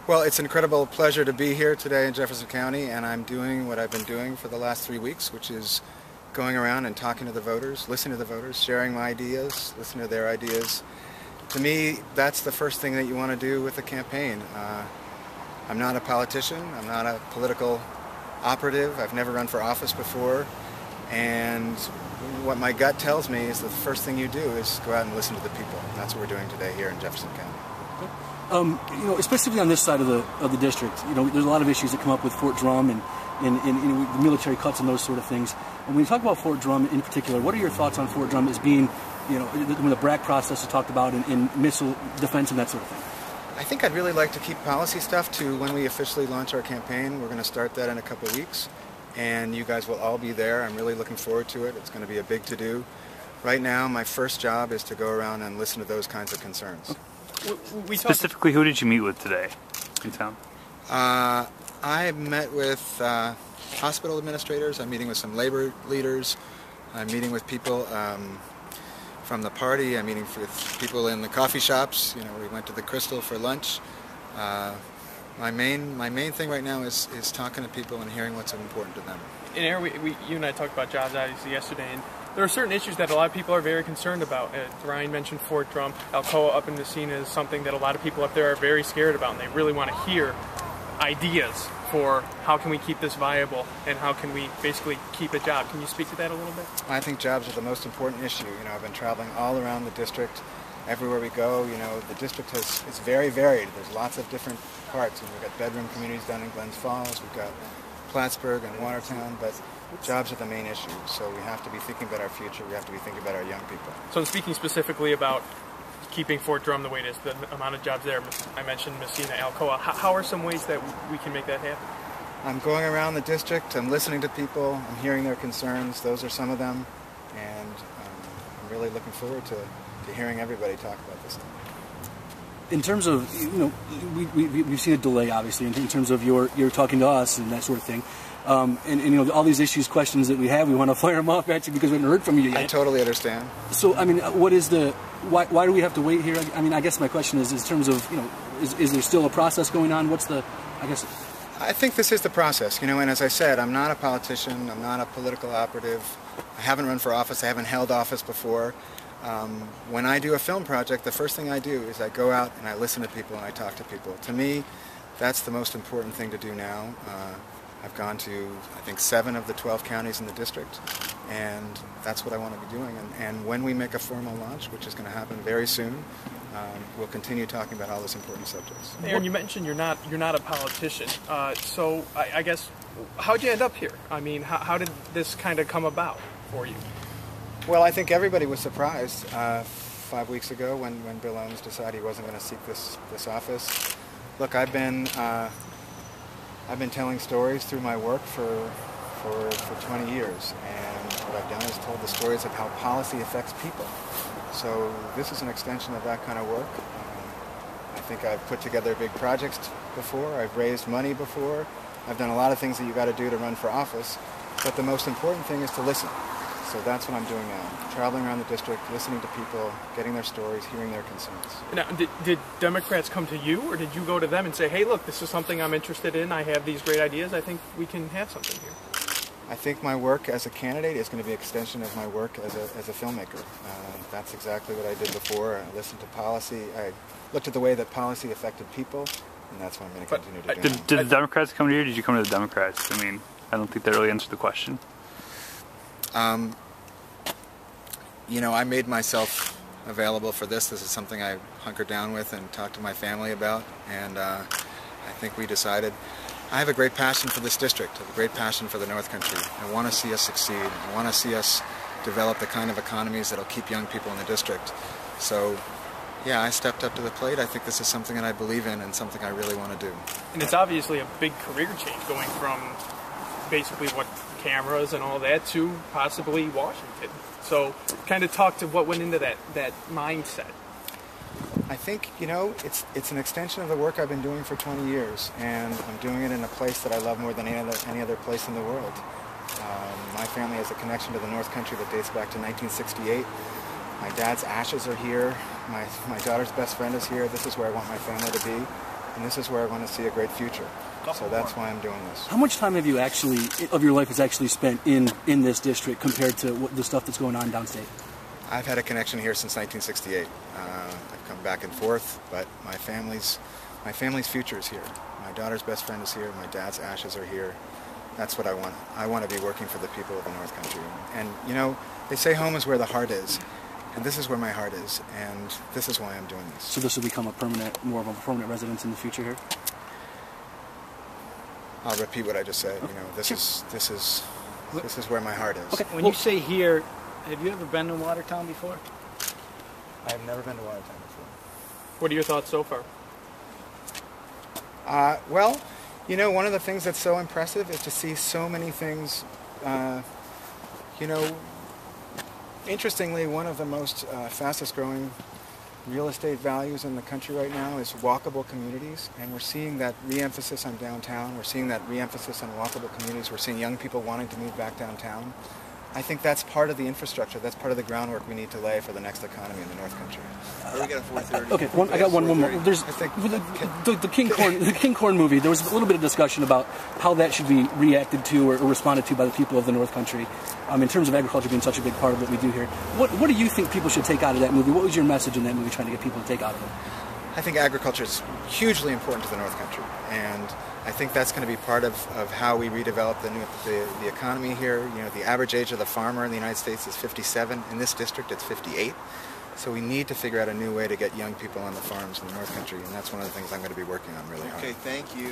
Well, it's an incredible pleasure to be here today in Jefferson County, and I'm doing what I've been doing for the last 3 weeks, which is going around and talking to the voters, listening to the voters, sharing my ideas, listening to their ideas. To me, that's the first thing that you want to do with a campaign. I'm not a politician, I'm not a political operative, I've never run for office before, and what my gut tells me is that the first thing you do is go out and listen to the people. And that's what we're doing today here in Jefferson County. Especially on this side of the district, there's a lot of issues that come up with Fort Drum and the military cuts and those sort of things. And when you talk about Fort Drum in particular, what are your thoughts on Fort Drum as being, when the BRAC process is talked about in missile defense and that sort of thing? I think I'd really like to keep policy stuff to when we officially launch our campaign. We're going to start that in a couple of weeks, and you guys will all be there. I'm really looking forward to it. It's going to be a big to-do. Right now, my first job is to go around and listen to those kinds of concerns. Specifically, who did you meet with today in town? I met with hospital administrators. I'm meeting with some labor leaders. I'm meeting with people from the party. I'm meeting with people in the coffee shops. We went to the Crystal for lunch. My main thing right now is talking to people and hearing what's important to them. And Aaron, you and I talked about jobs obviously yesterday, and there are certain issues that a lot of people are very concerned about. Ryan mentioned Fort Drum. Alcoa up in Messina is something that a lot of people up there are very scared about, and they really want to hear ideas for how can we keep this viable and how can we basically keep a job. Can you speak to that a little bit? I think jobs are the most important issue. I've been traveling all around the district. Everywhere we go, the district is very varied. There's lots of different parts. We've got bedroom communities down in Glens Falls. We've got Plattsburgh and Watertown, but jobs are the main issue. So we have to be thinking about our future. We have to be thinking about our young people. So speaking specifically about keeping Fort Drum the way it is, the amount of jobs there, I mentioned Messina, Alcoa. How are some ways that we can make that happen? I'm going around the district. I'm listening to people. I'm hearing their concerns. Those are some of them. And I'm really looking forward to hearing everybody talk about this thing. In terms of, we've seen a delay, obviously, in terms of you're talking to us and that sort of thing. And all these issues, questions that we have, we want to fire them off at you because we haven't heard from you yet. I totally understand. So, what is why do we have to wait here? I guess my question is in terms of, is there still a process going on? I think this is the process, and as I said, I'm not a politician, I'm not a political operative, I haven't run for office, I haven't held office before. When I do a film project, the first thing I do is I go out and I listen to people and I talk to people. To me, that's the most important thing to do now. I've gone to, I think, 7 of the 12 counties in the district, and that's what I want to be doing. And when we make a formal launch, which is going to happen very soon, we'll continue talking about all those important subjects. Aaron, you mentioned you're not a politician, so I guess how'd you end up here? How did this kind of come about for you? Well, I think everybody was surprised 5 weeks ago when Bill Owens decided he wasn't going to seek this office. Look, I've been telling stories through my work for 20 years, and what I've done is told the stories of how policy affects people. So this is an extension of that kind of work. I think I've put together big projects before, I've raised money before, I've done a lot of things that you got to do to run for office, but the most important thing is to listen. So that's what I'm doing now, traveling around the district, listening to people, getting their stories, hearing their concerns. Now, did Democrats come to you, or did you go to them and say, hey, look, this is something I'm interested in, I have these great ideas, I think we can have something here? I think my work as a candidate is going to be an extension of my work as a filmmaker. That's exactly what I did before. I listened to policy, I looked at the way that policy affected people, and that's what I'm going to continue to do. Did the Democrats come to you, or did you come to the Democrats? I don't think that really answered the question. I made myself available for this. This is something I hunkered down with and talked to my family about, and I think we decided. I have a great passion for this district, I have a great passion for the North Country. I want to see us succeed. I want to see us develop the kind of economies that will keep young people in the district. So, yeah, I stepped up to the plate. I think this is something that I believe in and something I really want to do. And it's obviously a big career change going from basically cameras and all that to possibly Washington. So kind of talk to what went into that mindset. I think, it's an extension of the work I've been doing for 20 years, and I'm doing it in a place that I love more than any other place in the world. My family has a connection to the North Country that dates back to 1968. My dad's ashes are here. My daughter's best friend is here. This is where I want my family to be. and this is where I want to see a great future. So that's why I'm doing this. How much time have you actually, of your life, is actually spent in this district compared to the stuff that's going on downstate? I've had a connection here since 1968. I've come back and forth, but my family's future is here. My daughter's best friend is here. My dad's ashes are here. That's what I want. I want to be working for the people of the North Country. And you know, they say home is where the heart is, and this is where my heart is, and this is why I'm doing this. So this will become more of a permanent residence in the future here? I'll repeat what I just said. You know, this is where my heart is. Okay. When you say here, have you ever been to Watertown before? I have never been to Watertown before. What are your thoughts so far? Well, you know, one of the things that's so impressive is to see so many things. You know, interestingly, one of the most fastest growing real estate values in the country right now is walkable communities, and we're seeing that re-emphasis on downtown. We're seeing that re-emphasis on walkable communities. We're seeing young people wanting to move back downtown. I think that's part of the infrastructure. That's part of the groundwork we need to lay for the next economy in the North Country. We got a 4:30. Okay, I got one more. There's the King Corn movie. There was a little bit of discussion about how that should be reacted to or responded to by the people of the North Country. In terms of agriculture being such a big part of what we do here, what do you think people should take out of that movie? What was your message in that movie, trying to get people to take out of it? I think agriculture is hugely important to the North Country, and I think that's going to be part of how we redevelop the economy here. You know, the average age of the farmer in the United States is 57. In this district, it's 58. So we need to figure out a new way to get young people on the farms in the North Country, and that's one of the things I'm going to be working on really hard. Okay, thank you.